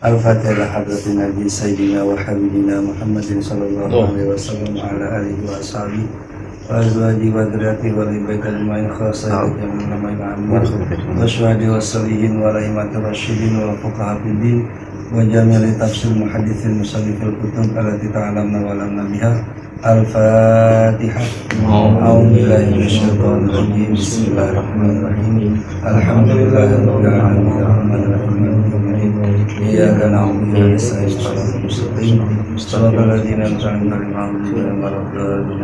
Al-Fatihah hadratin Nabi Sayyidina wa Habibina Muhammadin sallallahu alaihi wasallam ala alihi wa sahbihi wa azwaji wa dzurriyyati wa li baiti ajmain khasatan jamin namain amin wa syuhadi wa salihin wa rahmatir rasyidin wa fuqaha fiddin wa jami'il tafsir muhadditsin musannifil kutub allati ta'alamna wa lam nabiha. Al-Fatihah. A'udzu billahi minasyaitonir rajim. Bismillahirrahmanirrahim. Alhamdulillahirabbil alamin arrahmanir rahim. Iyyaka na'budu wa iyyaka nasta'in. Shiratal ladzina an'amta 'alaihim ghairil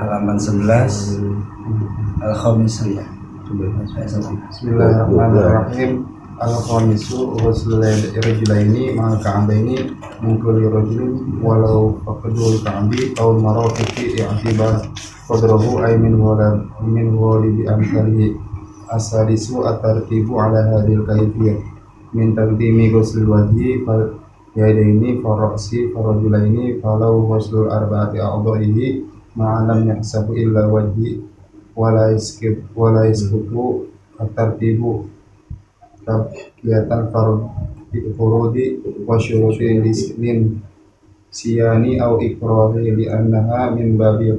halaman 11 Al-Khamisiyah. Bismillahirrahmanirrahim. Al-Khamisu ghusl rajulaini ma'al ka'baini min kulli rajulin walau faqadul ka'bi aw marafiqi i'tibar qadrahu ay min ghalibi amsalihi. Asadisu at-tartibu ala hadhil kayfiyah min taqdimi ghusl wajhi fal yadaini farra'si farajulaini falau ghusl arba'ati a'dha'ihi ma'alam yahsabu illa wajhi wala yasqutu at-tartibu kegiatan furudi wa syuruti lisnin siyani au ikrahi li annaha min babi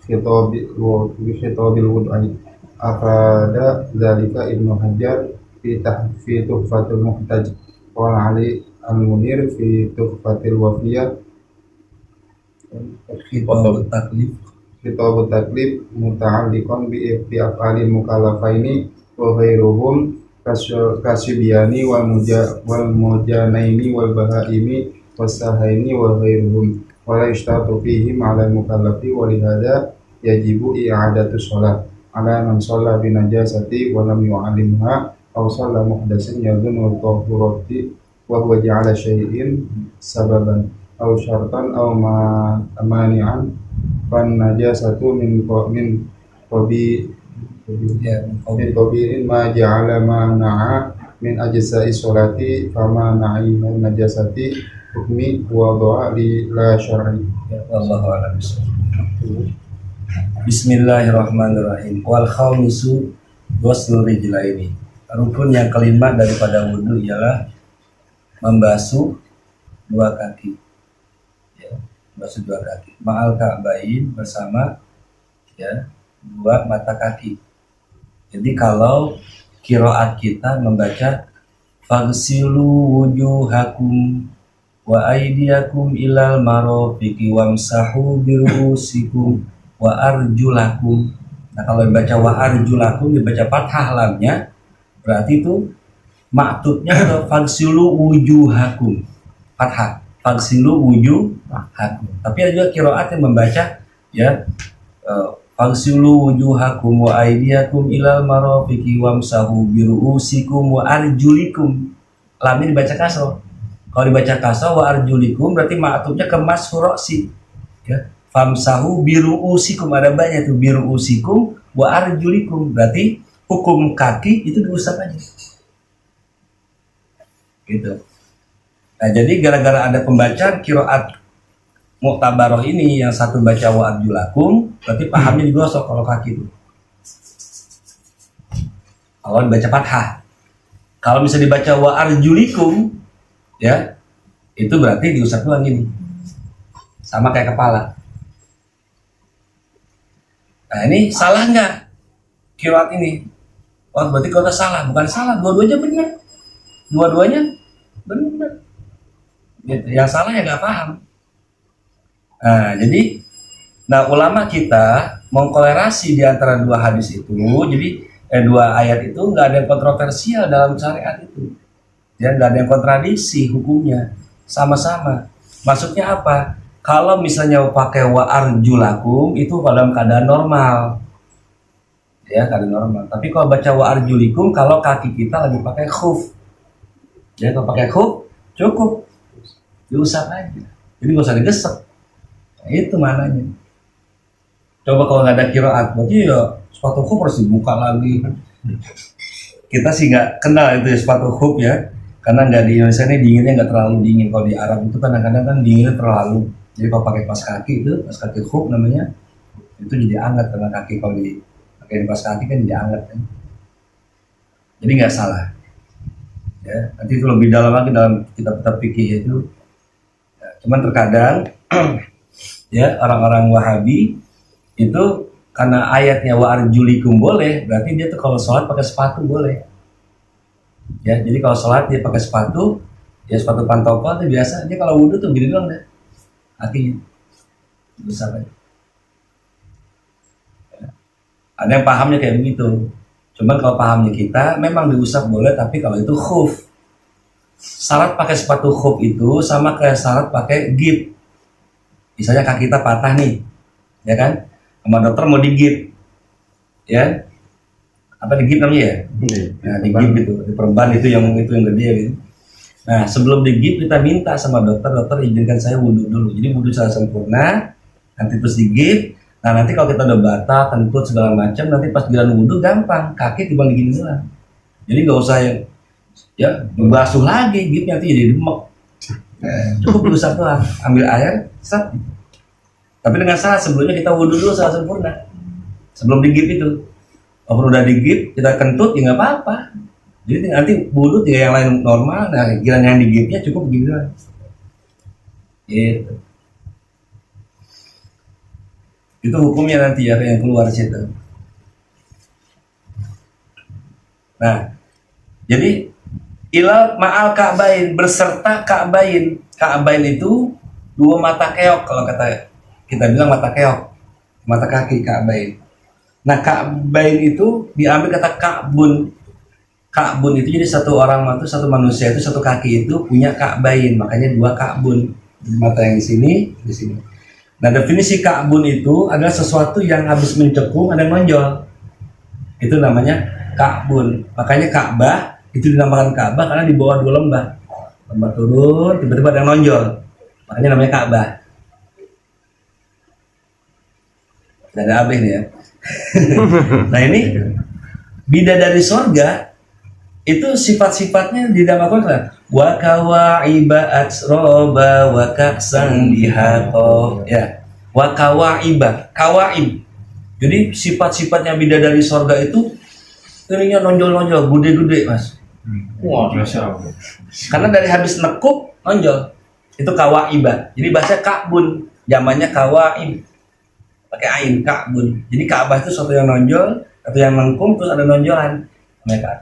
khitabil wud'i afada dzalika Ibnu Hajar fi Tuhfatul Muhtaj wa Ali al-Munir fi Tuhfatil Wafiyah. Khitabut taklif muta'alliqan bi af'alil mukallafaini wa ghairuhum kasyibiyani wal mujanaini wal bahaimi wasahaini wa ghairuhum wa la yashtatu fihim ala mukallafi wa lihada yajibu i'adatu sholat ala man shalla bi najasati wa lam yu'allimha aw shalla muhdatsin yadhunnu tahurati wa huwa ja'ala syai'in sababan aw syartan aw mani'an fan najasatu min qabirin ma ja'ala mana'a min ajza'i sholati fama na'i najasati hukmi wa doa li la syar'i. Wallahu a'lam. Bismillahirrahmanirrahim. Wal khamisu ghuslur rijlaini. Rukun yang kelima daripada wudu ialah membasuh dua kaki. Ya, membasuh dua kaki. Ma'al ka'bain bersama ya dua mata kaki. Jadi kalau qiraat kita membaca faghsilu wujuhakum wa aydiyakum ilal marafiqi wamsahu birusikum wa arjulakum. Nah, kalau dibaca wa arjulakum dibaca fathah lamnya, berarti itu maktubnya adalah faghsilu wujuhakum. Fathah. Faghsilu wujuhakum. Tapi ada juga qiraat yang membaca ya faghsilu wujuhakum wa aydiyakum ilal marafiqi wamsahu birusikum wa arjulikum. Lamnya dibaca kasroh. Kalau dibaca kasroh wa arjulikum berarti maktubnya ke mashurosi. Ya. Famsahu birusikum, ada banyak tuh birusikum wa arjulikum, berarti hukum kaki itu diusap aja. Gitu. Nah, jadi gara-gara ada pembacaan qiraat Mu'tabaroh ini, yang satu baca wa arjulakum, berarti pahamnya digosok kalau kaki itu. Kalau dibaca fathah. Kalau misalnya dibaca wa arjulikum, ya, itu berarti diusap doang gini. Sama kayak kepala. Nah, ini salah nggak qiraat ini? Oh, berarti kalau salah, bukan salah, dua-duanya benar. Dua-duanya benar. Gitu. Yang salah ya nggak paham. Nah, jadi ulama kita mengkolerasi di antara dua hadis itu, jadi dua ayat itu nggak ada yang kontroversial dalam syariat itu, ya nggak ada yang kontradiksi hukumnya, sama-sama. Maksudnya apa? Kalau misalnya pakai wa arjulakum itu dalam keadaan normal, ya keadaan normal. Tapi kalau baca wa arjulikum kalau kaki kita lagi pakai khuf, ya kalau pakai khuf cukup diusap aja, jadi nggak usah digesek. Itu mananya. Coba kalau nggak ada qiraat, berarti ya sepatu khuf harus dibuka lagi. Kita sih nggak kenal itu ya, sepatu khuf ya, karena nggak di Indonesia ini dinginnya nggak terlalu dingin. Kalau di Arab itu kadang-kadang kan dinginnya terlalu. Jadi kalau pakai kaos kaki itu, kaos kaki khuf namanya, itu jadi hangat karena kaki kalau dipakai di kaos kaki kan jadi hangat kan. Jadi nggak salah. Ya, nanti itu lebih dalam lagi dalam kitab-kitab fikih itu. Ya, cuman terkadang ya orang-orang Wahabi itu karena ayatnya wa arjulikum boleh, berarti dia tuh kalau sholat pakai sepatu boleh. Ya, jadi kalau sholat dia pakai sepatu, ya sepatu pantofel itu biasa. Dia kalau wudhu tuh gini doang deh, kakinya besar aja. Ya. Ada yang pahamnya kayak begitu. Cuman kalau pahamnya kita memang diusap boleh, tapi kalau itu khuf. Syarat pakai sepatu khuf itu sama kayak syarat pakai gip. Misalnya kaki kita patah nih, ya kan? Sama dokter mau digip, ya? Apa digip namanya ya? Nah, digip itu, diperban itu yang gede gitu. Nah, sebelum digip kita minta sama dokter izinkan saya wudhu dulu. Jadi wudhu secara sempurna, nanti terus digip. Nah, nanti kalau kita udah batal, kentut segala macam, nanti pas jalan wudhu gampang, kaki cuma digini doang. Jadi nggak usah ya membasuh lagi, gipnya nanti jadi demek. Cukup berusaha doang, ambil air, set. Tapi dengan syarat sebelumnya kita wudhu dulu secara sempurna. Sebelum digip itu, kalau udah digip kita kentut ya nggak apa-apa. Jadi nanti wudhu tiga yang lain normal, nah kira yang digipnya cukup begini doang. Gitu. Itu hukumnya nanti ya yang keluar situ. Nah, jadi ilal ma'al ka'bain berserta ka'bain. Ka'bain itu dua mata keok kalau kata kita bilang mata keok, mata kaki ka'bain. Nah, ka'bain itu diambil kata ka'bun. Ka'bun itu jadi satu orang itu satu manusia itu satu kaki itu punya ka'bain, makanya dua ka'bun. Mata yang di sini, di sini. Nah, definisi ka'bun itu adalah sesuatu yang habis mencekung ada yang nonjol. Itu namanya ka'bun. Makanya Ka'bah itu dinamakan Ka'bah karena di bawah dua lembah. Lembah turun, tiba-tiba ada yang nonjol. Makanya namanya Ka'bah. Ada abeh nih ya. Nah, ini bidadari sorga itu sifat-sifatnya di dalam Al-Quran. Wa kawa'iba atsroba wa ka'san dihato. Ya. Wa kawa'iba, kawa'ib. Jadi sifat-sifatnya bidadari sorga itu ininya nonjol-nonjol, gede-gede mas. Wah, biasa. Karena dari habis nekuk nonjol. Itu kawa'iba. Jadi bahasa ka'bun, zamannya kawa'ib. Pakai ain, ka'bun. Jadi Ka'bah itu sesuatu yang nonjol, atau yang mengkung terus ada nonjolan.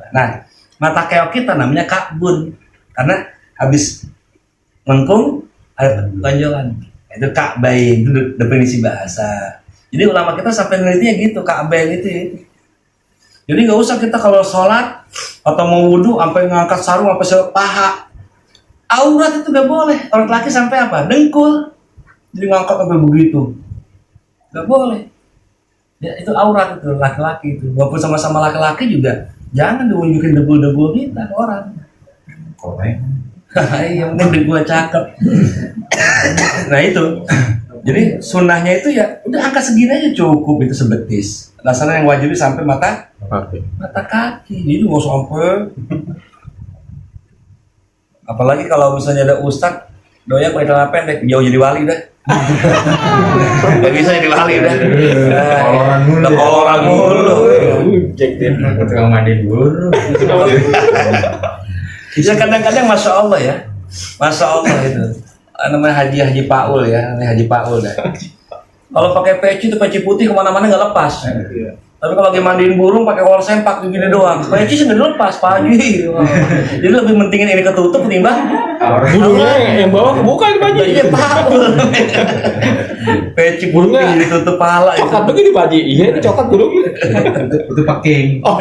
Nah, mata keok kita namanya ka'bun karena habis mengkung ada tonjolan. Itu ka'bain, itu definisi bahasa. Jadi ulama kita sampai ngelitinya gitu, ka'bain itu. Jadi nggak usah kita kalau sholat atau mau wudhu sampai ngangkat sarung sampai paha. Aurat itu nggak boleh. Aurat laki sampai apa? Dengkul. Jadi ngangkat sampai begitu. Nggak boleh. Ya, itu aurat itu laki-laki itu. Walaupun sama-sama laki-laki juga jangan diunjukin debul-debul kita ke orang. Korek. Iya, mending gue cakep. Nah itu. Jadi sunnahnya itu ya udah angka segini aja cukup, itu sebetis. Dasarnya yang wajibnya sampai mata kaki. Jadi nggak sampai. Apalagi kalau misalnya ada ustadz doya pakai celana pendek, jauh jadi wali dah. Gak bisa jadi wali dah. Orang mulu. Cek deh, tukang mandi dulu. Bisa kadang-kadang masya Allah ya, masya Allah itu. Namanya Haji Paul ya, namanya Haji Paul dah. Kalau pakai peci itu peci putih kemana-mana nggak lepas. Tapi kalau lagi mandiin burung pakai wall sempak begini doang, peci sih nggak dilepas Pak Haji. Jadi lebih pentingin ini ketutup ketimbang Burungnya yang bawah kebuka itu Pak Haji. Iya Paul. Peci burungnya ditutup pala itu. Coklat begini Pak Haji. Iya ini coklat burungnya. Itu paking. Oh,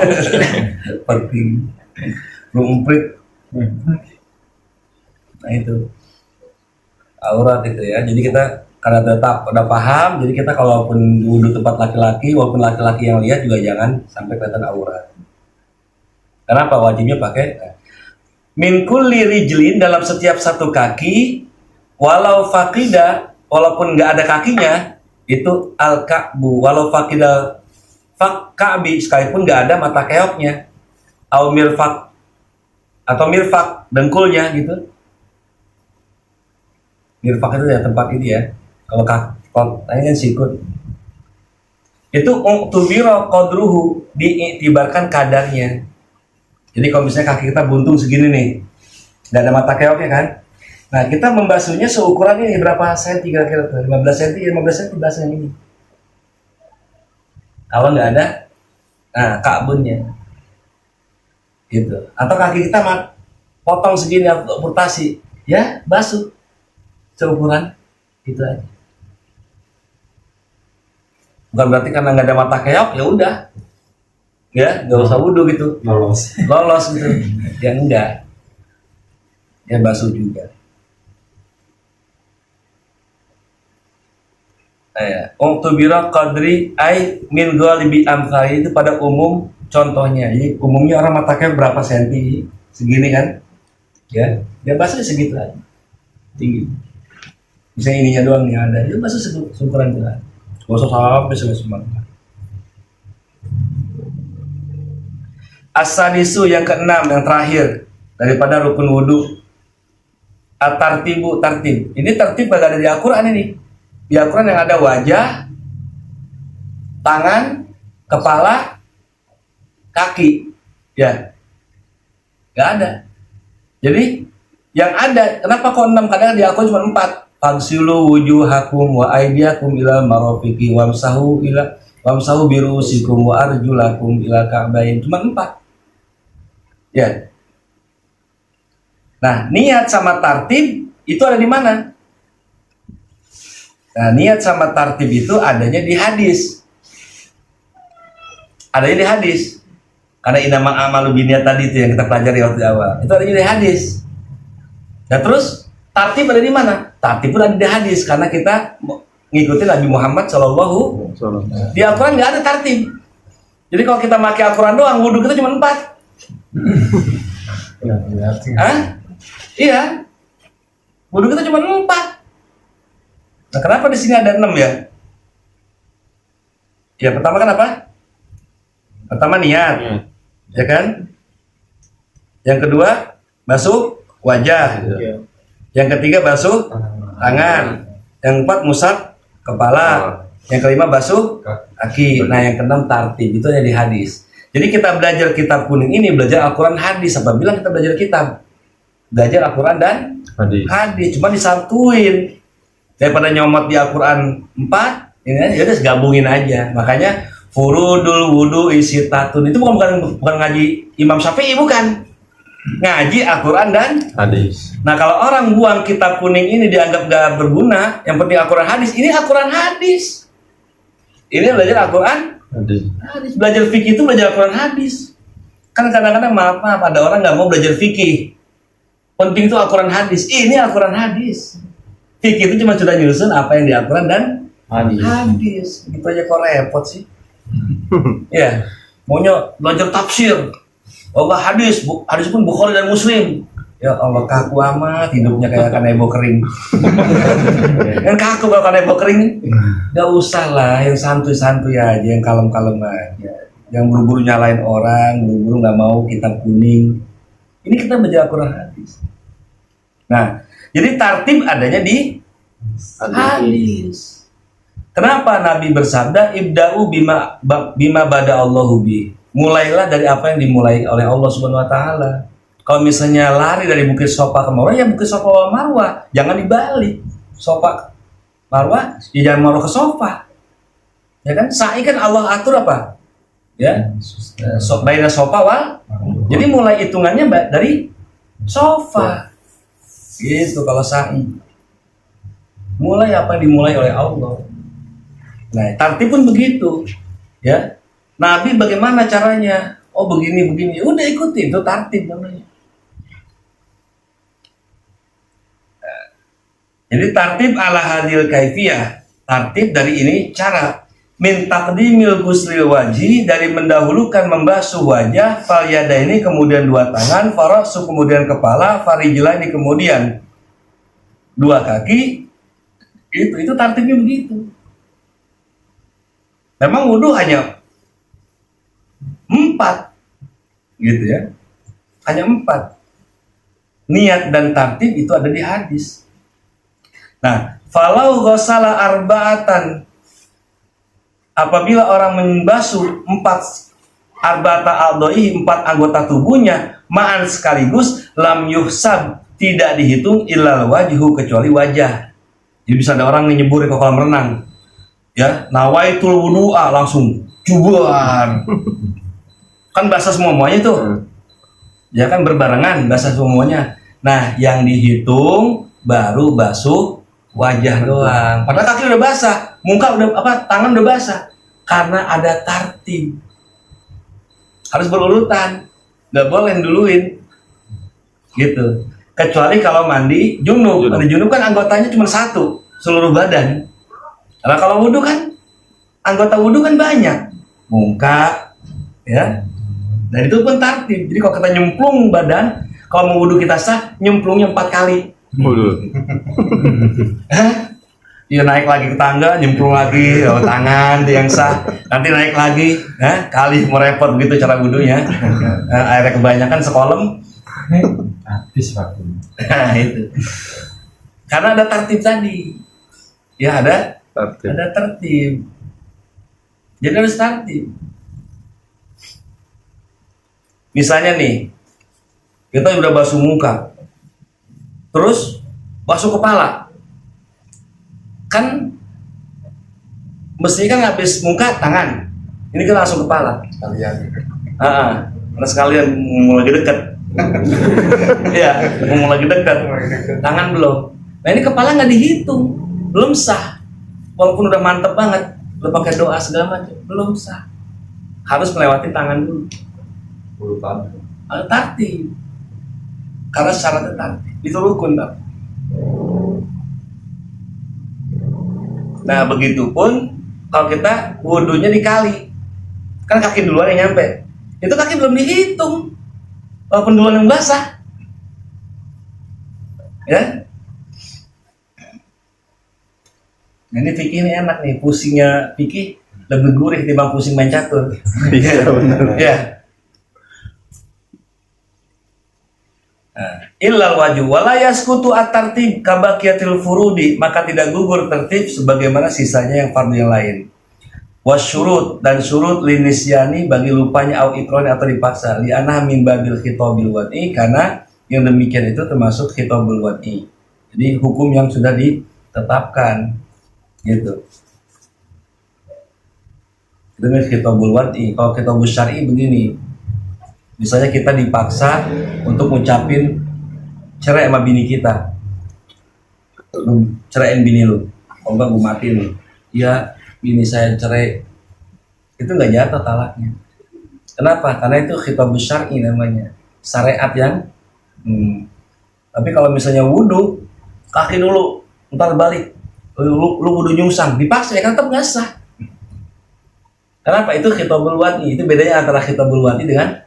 Penting. Rumprit. Nah itu aurat itu ya. Jadi kita karena tetap udah paham, jadi kita kalaupun wudhu tempat laki-laki, walaupun laki-laki yang lihat juga jangan sampai kelihatan aurat. Kenapa? Wajibnya pakai min kulli rijlin, dalam setiap satu kaki, walau faqida, walaupun nggak ada kakinya, itu al-ka'bu, walau faqida ka'bi, sekalipun nggak ada mata keoknya, au mirfaq atau mirfaq dengkulnya gitu. Mirfaq itu ya tempat ini ya. Kalau ini kan sikut. Itu uktubiro qadruhu, diiktibarkan kadarnya. Jadi kalau misalnya kaki kita buntung segini nih, nggak ada mata keoknya kan? Nah kita membasuhnya seukuran ini berapa senti kira-kira tuh? 15 cm, 15 cm basuhnya ini. Kalau nggak ada, nah ka'bunnya, gitu. Atau kaki kita potong segini untuk amputasi, ya basuh seukuran itu aja. Bukan berarti karena nggak ada mata keok ya udah, ya nggak usah wudhu gitu, lolos gitu, ya enggak, ya basuh juga. Uktubira qadri ay min ghalibi amsali itu pada umum contohnya. Jadi umumnya orang mata keok berapa senti, segini kan, ya dia basuh segitu aja, tinggi. Misalnya ininya doang nih ada, dia basuh seukuran itu aja. Gak usah sampai semua. As-sadisu yang keenam, yang terakhir daripada rukun wudhu, at-tartibu, tartib. Ini tertib gak ada di Al-Quran ini. Di Al-Quran yang ada wajah, tangan, kepala, kaki, ya gak ada. Jadi yang ada, kenapa kok 6? Kadang di Al-Quran cuma 4. Fagsilu wujuhakum wa aydiyakum ila marafiqi wamsahu birusikum wa arjulakum ila ka'bain. Cuma 4. Ya. Nah, niat sama tartib itu ada di mana? Nah, niat sama tartib itu adanya di hadis. Adanya di hadis. Karena inamal amalu binniyat tadi itu yang kita pelajari waktu awal. Itu adanya di hadis. Nah, terus tartib ada di mana? Tartib pun ada di hadis karena kita ngikutin Nabi Muhammad Shallallahu. Di Al-Quran nggak ada tartib. Jadi kalau kita pakai Al-Quran doang, wudhu kita cuma 4. Hah? Iya. Wudhu kita cuma 4. Nah, kenapa di sini ada 6 ya? Ya, pertama kan apa? Pertama niat. Ya kan? Yang kedua, basuh wajah. Yang ketiga, basuh tangan. Yang keempat, musab kepala. Yang kelima, basuh kaki. Nah, yang keenam tartib. Itu ada di hadis. Jadi kita belajar kitab kuning ini, belajar Al-Quran hadis. Apa bilang kita belajar kitab? Belajar Al-Quran dan hadis. Cuma disatuin. Daripada nyomot di Al-Quran 4, ini ya udah gabungin aja. Makanya furudul wudu isi tatun itu bukan ngaji Imam Syafi'i, bukan. Ngaji Al-Quran dan hadis. Nah, kalau orang buang kitab kuning ini dianggap gak berguna, yang penting Al-Quran hadis. Ini Al-Quran hadis. Ini belajar Al-Quran hadis. Belajar fikih itu belajar Al-Quran hadis. Kan kadang-kadang maaf ada orang gak mau belajar fikih. Penting itu Al-Quran hadis. Ini Al-Quran hadis. Fikih itu cuma sudah nyusun apa yang di Al-Quran dan hadis. Gitu aja kok repot sih. Ya, maunya belajar tafsir. Oh enggak, hadis pun Bukhari dan Muslim. Ya Allah, kaku amat hidupnya kayak kanebo kering. Yang kaku kalau kanebo kering. Gak usah lah, yang santuy-santuy aja, yang kalem-kalem aja. Yang buru-buru nyalain orang, buru-buru gak mau kitab kuning. Ini kita belajar Al-Quran hadis. Nah, jadi tartib adanya di hadis. Kenapa Nabi bersabda ibda'u bima bada Allahu bi. Mulailah dari apa yang dimulai oleh Allah Subhanahu wa taala. Kalau misalnya lari dari Bukit Sofa ke Marwah, ya Bukit Sofa ke Marwah, jangan dibalik. Sofa Marwah, ya jangan Marwah ke Sofa. Ya kan? Sa'i kan Allah atur apa? Ya. Baina Sofa wal. Jadi mulai hitungannya dari Sofa. Gitu kalau sa'i. Mulai apa yang dimulai oleh Allah. Nah, tartib pun begitu. Ya. Nabi bagaimana caranya? Oh begini. Udah ikutin, itu tartib namanya. Nah, jadi tartib ala hadil kaifiyah. Tartib dari ini cara min taqdimil ghusril wajhi, dari mendahulukan membasuh wajah, fal yadaini kemudian dua tangan, farasu kemudian kepala, farijlaini kemudian dua kaki. Itu tartibnya begitu. Memang wudhu hanya 4 gitu ya, hanya 4. Niat dan tartib itu ada di hadis. Nah, falau ghasala arba'atan, apabila orang membasuh 4 arba'ata a'dha'i 4 anggota tubuhnya ma'an sekaligus lam yuhsab tidak dihitung illal wajhu kecuali wajah. Jadi bisa ada orang nyebur ke kolam renang. Ya, nawaitul wudu'a langsung cubuan. Kan basah semuanya tuh. Ya kan berbarengan basah semuanya. Nah, yang dihitung baru basuh wajah doang. Padahal kaki udah basah, muka udah tangan udah basah. Karena ada tartib. Harus berurutan. Nggak boleh duluin. Gitu. Kecuali kalau mandi junub. Mandi junub kan anggotanya cuma satu, seluruh badan. Karena kalau wudhu kan anggota wudhu kan banyak. Muka, ya. Dan itu pun tartib. Jadi kalau kita nyemplung badan, kalau mau wudhu kita sah, nyemplungnya 4 kali. Ya naik lagi ke tangga, nyemplung lagi, tangan yang sah, nanti naik lagi, kali mau repot begitu cara wudhunya. Airnya kebanyakan sekolam, Habis waktu. nah itu. Karena ada tertib tadi, ya ada tertib. Jadi harus tertib. Misalnya nih, kita udah basuh muka, terus basuh kepala. Kan mestinya kan habis muka tangan, ini kan langsung kepala. Karena sekalian mau lagi dekat, ya mau lagi dekat, tangan belum. Nah ini kepala nggak dihitung, belum sah. Walaupun udah mantep banget, udah pakai doa segala macam, belum sah. Harus melewati tangan dulu. Tartib, karena syaratnya tartib, itu rukun tak? Nah begitupun kalau kita wudhunya dikali, kan kaki duluan yang nyampe, itu kaki belum dihitung, walaupun duluan yang basah, ya. Nah ini fikih ini enak nih, pusingnya fikih lebih gurih ketimbang pusing main catur. Iya benar. Ya. Illal waju wala yaskutu at-tartib kabaqiyatil furudi, maka tidak gugur tertib sebagaimana sisanya yang fardu yang lain. Wasyurut dan syurut linisyani bagi lupanya au ikroni atau dipaksa li anah min babil khitabil wad'i, karena yang demikian itu termasuk khitabul wad'i. Jadi hukum yang sudah ditetapkan gitu. Itu khitabul wad'i. Kalau khitabul syar'i begini. Misalnya kita dipaksa untuk ngucapin cerai sama bini kita. Lu ceraiin bini lu. Kalau enggak gue matiin lu. Ya bini saya cerai. Itu enggak jatuh talaknya. Kenapa? Karena itu khitabul syar'i namanya. Syariat yang tapi kalau misalnya wudhu, kaki dulu, ntar balik. Lu wudhu nyungsang, dipaksa ya kan tetap nggak sah. Kenapa? Itu khitabul wad'i. Itu bedanya antara khitabul wad'i dengan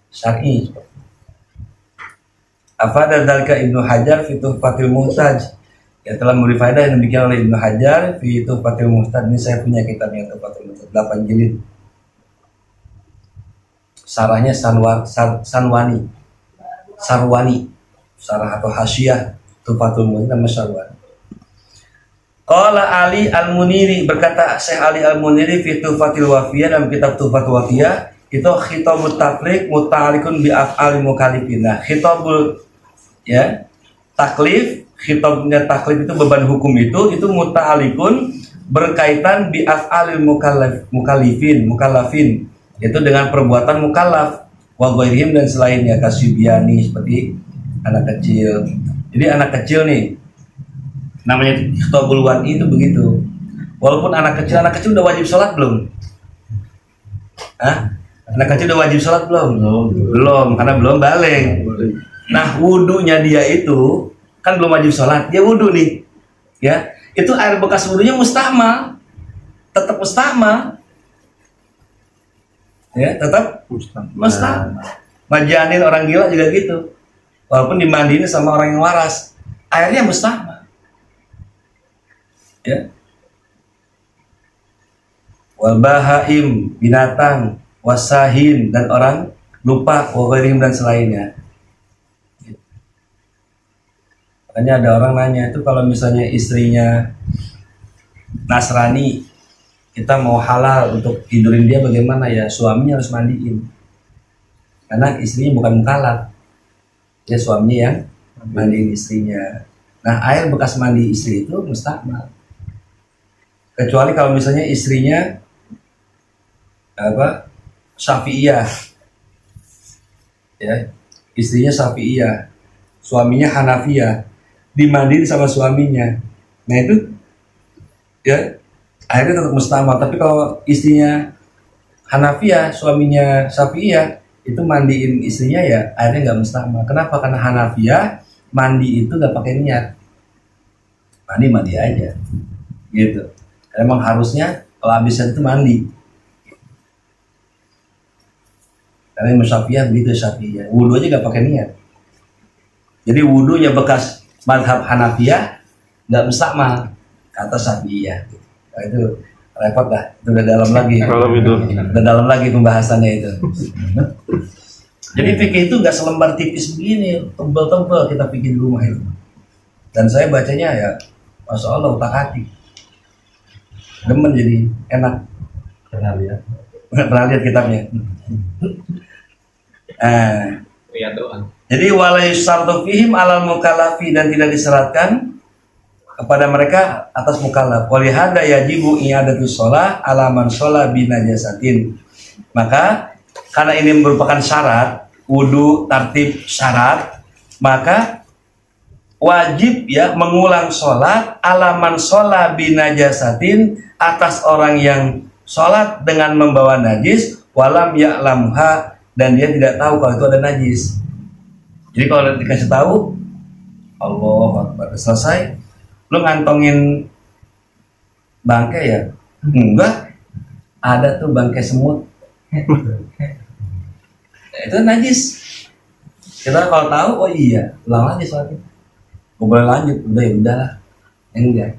syar'i. Afada dzalika Ibnu Hajar fi Tuhfatil Muhtaj, ya telah memberi faedah yang demikian oleh Ibnu Hajar fi Tuhfatil Muhtaj. Ini saya punya kitabnya Tuhfatil Muhtaj 8 jilid. Sarahnya Sarwani, sarah atau hasyiah Tuhfatul Muhtaj nama Sarwani. Qala Ali Al-Muniri, berkata Syekh Ali Al-Muniri fi Tuhfatil Wafiyah, dalam kitab Tuhfatul Wafiyah, itu khitabut taklif muta'alikun bi af'ali mukallifin. Nah, khitabul taklif, khitabnya taklif itu beban hukum itu muta'alikun berkaitan bi af'alil mukallafin, yaitu dengan perbuatan mukallaf wa ghairihim dan selainnya kasyibiyani, seperti anak kecil. Jadi anak kecil nih namanya khitabul wad'i itu begitu. Walaupun anak kecil udah wajib sholat belum? Anak kecil udah wajib sholat belum? Belum, karena belum balik. Nah, wudhunya dia itu kan belum wajib sholat, dia wudhu nih, ya. Itu air bekas wudhunya mustamal, tetap mustamal, ya, tetap mustamal. Majanin orang gila juga gitu, walaupun dimandiin sama orang yang waras, airnya mustamal, ya. Wal bahaim, binatang, wasahin, dan orang lupa, wawarim, dan selainnya. Makanya ada orang nanya itu kalau misalnya istrinya Nasrani, kita mau halal untuk tidurin dia bagaimana ya, suaminya harus mandiin. Karena istrinya bukan mukallaf. Ya suaminya yang mandiin istrinya. Nah, air bekas mandi istri itu mustakmal. Kecuali kalau misalnya istrinya Syafi'iyah. Ya, istrinya Syafi'iyah, suaminya Hanafiyah, dimandiin sama suaminya. Nah, itu ya akhirnya tetap mustakmal. Tapi kalau istrinya Hanafiyah, suaminya Syafi'iyah, itu mandiin istrinya ya akhirnya nggak mustakmal. Kenapa? Karena Hanafiyah mandi itu nggak pakai niat, mandi aja, gitu. Emang harusnya kalau habisnya itu mandi. Karena Imam Syafi'iyah begitu, Syafi'iyah wudu aja nggak pakai niat. Jadi wudunya bekas mazhab Hanafiyah nggak mustakmal, kata Syafi'iyah. Nah, itu repot dah, itu udah dalam lagi. Udah dalam lagi pembahasannya itu. Jadi fikih itu nggak selembar tipis begini, tebel-tebel kita bikin di rumah itu. Dan saya bacanya ya, masya Allah utak-atik, demen jadi enak. Pernah lihat kitabnya. Lihat doang. Jadi walai syartu fihim alal mukallafi, dan tidak disyaratkan kepada mereka atas mukallaf. Walihada yajibu i'adatus shalah ala man shalah binajasatin. Maka karena ini merupakan syarat, wudu tartib syarat, maka wajib ya mengulang sholat ala man shalah binajasatin, atas orang yang sholat dengan membawa najis, walam ya'lamha, dan dia tidak tahu kalau itu ada najis. Jadi kalau dikasih tahu, Allah Akbar, selesai, lu ngantongin bangkai ya? Enggak, ada tuh bangkai semut. Itu najis. Kita kalau tahu, oh iya, ulang lagi sholatnya. Boleh lanjut, udah ya udahlah. Enggak.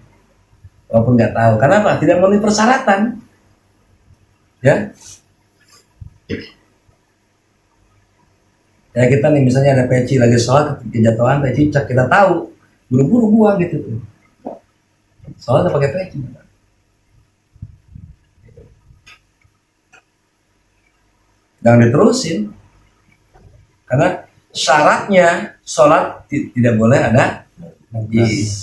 Walaupun nggak tahu. Kenapa? Tidak memenuhi persyaratan. Ya. Ya kita nih misalnya ada peci lagi sholat, kejatuhan peci cek, kita tahu, buru-buru buang gitu tuh. Sholat pakai peci. Jangan diterusin. Karena syaratnya sholat tidak boleh ada najis.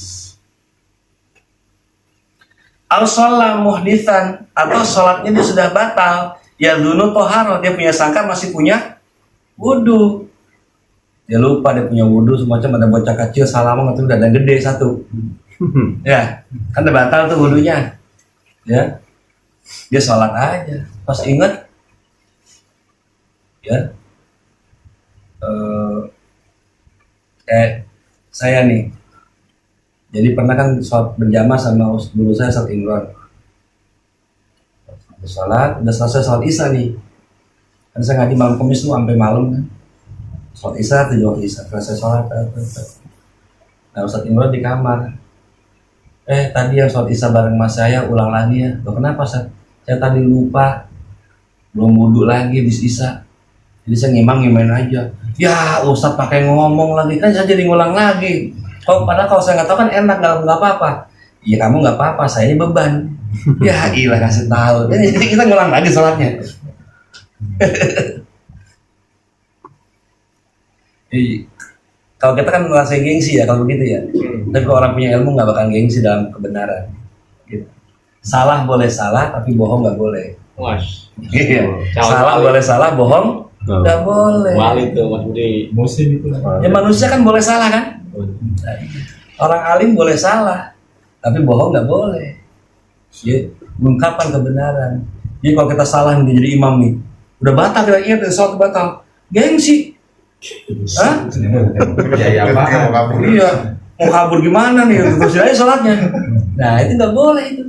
Al-sholah muhditsan, atau sholatnya dia sudah batal, ya dunu toharo, dia punya sangka masih punya wudu. Dia lupa dia punya wudu, semacam ada bocah kecil salaman itu udah ada gede satu. Ya, kan udah batal tuh wudunya. Ya. Dia sholat aja. Pas ingat ya. Saya nih. Jadi pernah kan sholat berjamaah sama guru saya Ustaz Imran. Sholat, udah selesai sholat isya nih. Kan saya ngaji malam Kamis tuh sampai malam kan. Sholat isya, 7 waktu isya, selesai sholat. Nah Ustaz Imran di kamar. Tadi yang sholat isya bareng mas saya ulang lagi ya. Loh kenapa Ustaz? Saya tadi lupa, belum wudhu lagi bis isya. Jadi saya ngimang-ngimain aja. Ya Ustaz pakai ngomong lagi, kan saya jadi ngulang lagi. Padahal kalau saya nggak tahu kan enak, nggak apa-apa. Iya kamu nggak apa-apa, saya ini beban. Ya ilah kasih tahu. Jadi kita ngulang lagi sholatnya. Kalau kita kan merasa gengsi ya kalau begitu ya. Tapi kalau orang punya ilmu nggak bakal gengsi dalam kebenaran. Gitu. Salah boleh salah, tapi bohong nggak boleh. Iya. Salah boleh salah, bohong nggak boleh. Wali itu Mas Budi. Musim itu. Ya manusia kan boleh salah kan? Orang alim boleh salah, tapi bohong nggak boleh. Ya, mengungkapkan kebenaran. Jadi kalau kita salah nih jadi imam nih, udah batal kita ingat sholat batal, gengsi. Hah? Ya apa? Iya, mau kabur gimana nih? Terusin aja sholatnya. Nah itu nggak boleh itu.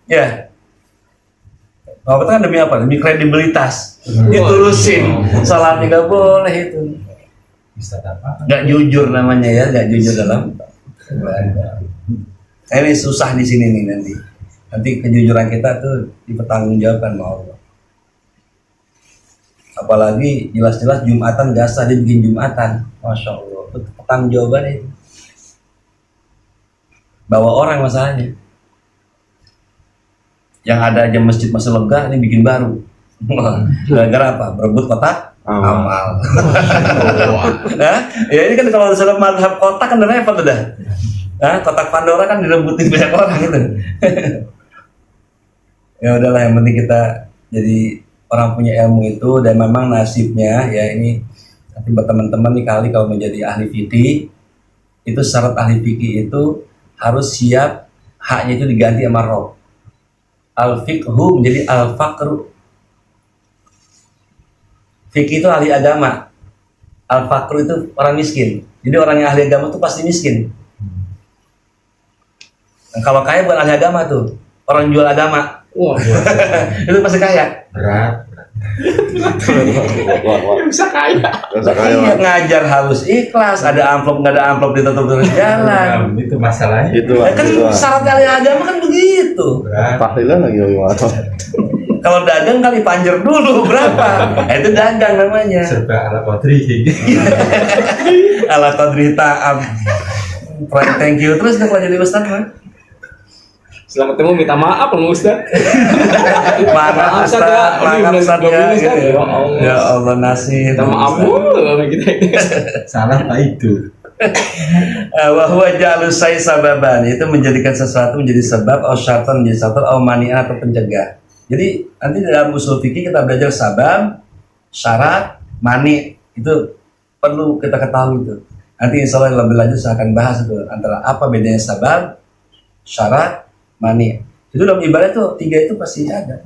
Ya. Kalau kita kan demi apa? Demi kredibilitas. Diterusin, sholatnya nggak boleh itu. Nggak jujur namanya ya, nggak jujur dalam ibadah. Ini susah di sini nih nanti. Nanti kejujuran kita tuh dipertanggungjawabkan sama Allah. Apalagi jelas-jelas Jumatan gak sah, dia bikin Jumatan, masya Allah. Itu pertanggungjawabannya itu. Bawa orang masalahnya. Yang ada aja masjid masih lega, ini bikin baru. Gara-gara apa? Berebut kotak amal. Nah, ya ini kan kalau dalam mazhab kotak kan repot udah. Nah, kotak Pandora kan direbutin banyak orang gitu. Ya udahlah, yang penting kita jadi orang punya ilmu itu, dan memang nasibnya ya ini nanti buat teman-teman nih kali kalau menjadi ahli fikih itu syarat ahli fikih itu harus siap haknya itu diganti sama roh. Al-fiqhu menjadi al-faqru. Fikih itu ahli agama. Al-faqru itu orang miskin. Jadi orang yang ahli agama itu pasti miskin. Nah, kalau kaya bukan ahli agama tuh, orang jual agama. Wah, Itu pasti kaya. Berat. bisa kaya. Iya, ngajar harus ikhlas. Ada amplop nggak ada amplop ditutup terus jalan. Itu masalahnya. Itu Ya kan syarat ahli agama kan begitu. Berat. tahlilan lagi gimana? Kalau dagang kali panjer dulu berapa? Itu dagang namanya. Serba ala Qadri. Ala qadri ta'am. Thank you terus kalau jadi ustaz mah. Selamat ketemu, minta maaf sama Ustaz. Maaf Ustaz, maaf Ustaz ya. Gitu. Ya Allah nasib. Minta maaf mulu sama kita. Salah Pak itu. Wa huwa ja'alu say sababan, itu menjadikan sesuatu menjadi sebab, atau syartan menjadi syarat, atau mani'an atau pencegah. Jadi nanti dalam usul fikih kita belajar sabab, syarat, mani, itu perlu kita ketahui itu. Nanti insya Allah lebih lanjut saya akan bahas itu antara apa bedanya sabab, syarat, mani. Itu dalam ibadah itu tiga itu pasti ada.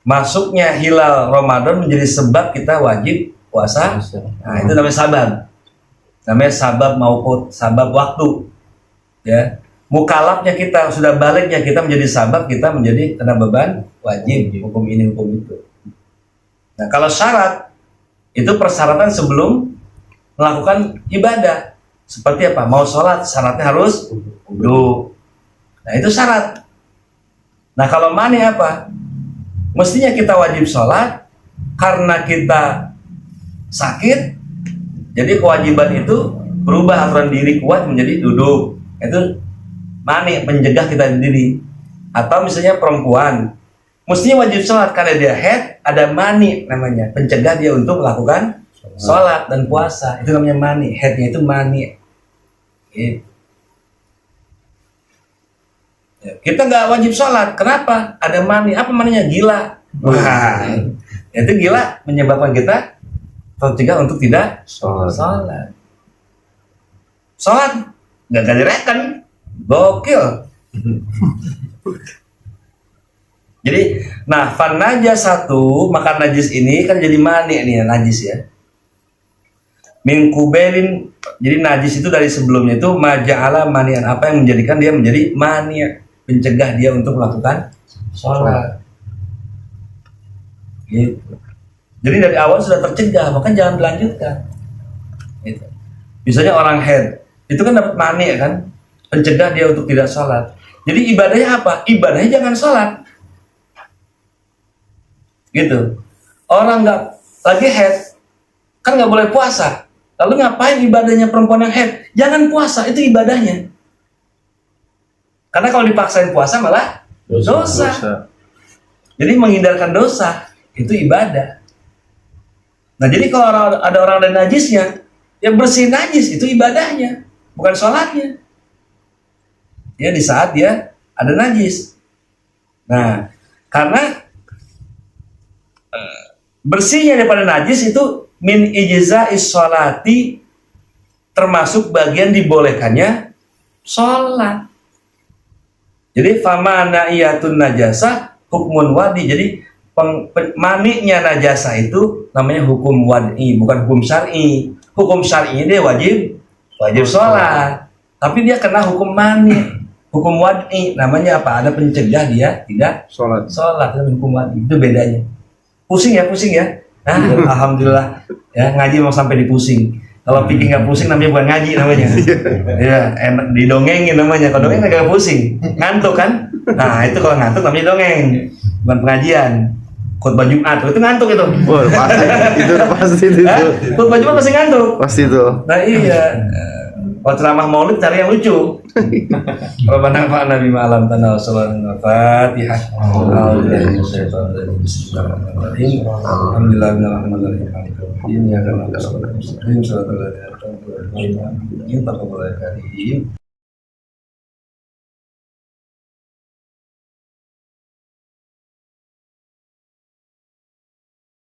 Masuknya hilal Ramadan menjadi sebab kita wajib puasa. Nah, itu namanya sabab. Namanya sabab maupun sabab waktu. Ya. Mukalafnya kita, sudah baliknya kita menjadi sabab, kita menjadi kena beban wajib, hukum ini hukum itu. Nah, kalau syarat itu persyaratan sebelum melakukan ibadah. Seperti apa? Mau sholat, syaratnya harus wudu. Nah, itu syarat. Nah, kalau mani apa? Mestinya kita wajib sholat karena kita sakit. Jadi kewajiban itu berubah, aturan diri kuat menjadi duduk. Itu mani, mencegah kita berdiri. Atau misalnya perempuan mestinya wajib sholat karena dia haid, ada mani namanya, pencegah dia untuk melakukan sholat dan puasa. Itu namanya mani. Haidnya itu mani. Gitu. Ya, kita nggak wajib sholat. Kenapa? Ada mani. Apa maninya? Gila. Wah, itu gila menyebabkan kita tercegah untuk tidak sholat. Sholat nggak direken. Gokil. Jadi, nah, fan najasatu, maka najis ini kan jadi mani nih, najis ya. Min kubelin, jadi najis itu dari sebelumnya itu maja'ala manian, apa yang menjadikan dia menjadi mani, mencegah dia untuk melakukan sholat. Gitu. Jadi dari awal sudah tercegah, maka jangan dilanjutkan. Gitu. Misalnya orang haid, itu kan dapat mani ya kan, pencegah dia untuk tidak sholat. Jadi ibadahnya apa? Ibadahnya jangan sholat. Gitu. Orang nggak lagi haid, kan nggak boleh puasa. Lalu ngapain ibadahnya perempuan yang haid? Jangan puasa, itu ibadahnya. Karena kalau dipaksain puasa malah dosa. Jadi menghindarkan dosa itu ibadah. Nah, jadi kalau ada orang ada najisnya, yang bersih najis itu ibadahnya, bukan sholatnya. Ya, di saat dia ada najis. Nah, karena bersihnya daripada najis itu min ijza'is sholati, termasuk bagian dibolehkannya sholat. Jadi famana iyatun najasa hukmun wadi. Jadi maninya najasa itu namanya hukum wadi, bukan hukum syar'i. Hukum syar'i dia wajib sholat, tapi dia kena hukum mani, hukum wadi. Namanya apa? Ada pencegah dia tidak sholat. Hukum wadi itu bedanya. Pusing ya. Nah, alhamdulillah ya, ngaji mau sampai dipusing. Kalau pikir nggak pusing namanya bukan ngaji namanya. Ya, enak didongengin namanya. Kalau dongeng nggak pusing, ngantuk kan? Nah, itu kalau ngantuk namanya dongeng, bukan pengajian. Khutbah Jumat itu ngantuk itu. Wah, pasti itu. Khutbah Jumat pasti ngantuk. Pasti itu. Nah, iya. Kalau ceramah maulid cari yang lucu. Rabbana fa'na bima 'allamtana wa sallallahu Fatihah. Bismillahirrahmanirrahim. Alhamdulillahirrahmanirrahim. Ini adalah muslim sallallahu alaihi wasallam.